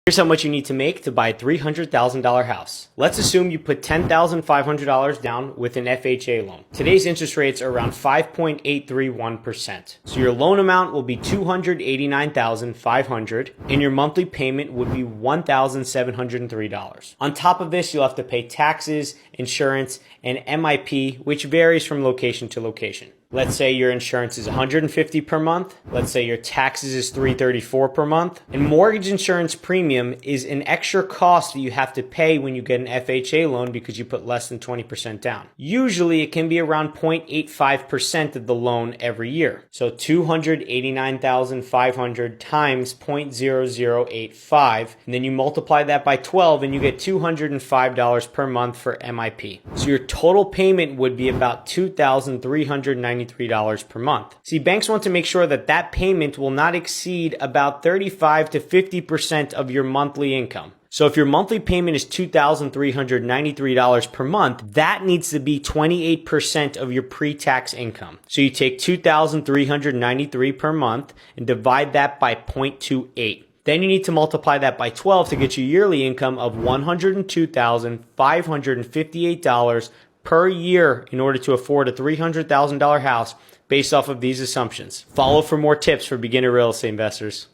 Here's how much you need to make to buy a $300,000 house. Let's assume you put $10,500 down with an FHA loan. Today's interest rates are around 5.831%. So your loan amount will be $289,500 and your monthly payment would be $1,703. On top of this, you'll have to pay taxes, insurance, and MIP, which varies from location to location. Let's say your insurance is $150 per month. Let's say your taxes is $334 per month. And mortgage insurance premium is an extra cost that you have to pay when you get an FHA loan because you put less than 20% down. Usually it can be around 0.85% of the loan every year. So $289,500 times 0.0085, and then you multiply that by 12 and you get $205 per month for MIP. So your total payment would be about $2,393 per month. See, banks want to make sure that that payment will not exceed about 35 to 50% of your monthly income. So if your monthly payment is $2,393 per month, that needs to be 28% of your pre-tax income. So you take $2,393 per month and divide that by 0.28. Then you need to multiply that by 12 to get your yearly income of $102,558 per year in order to afford a $300,000 house based off of these assumptions. Follow for more tips for beginner real estate investors.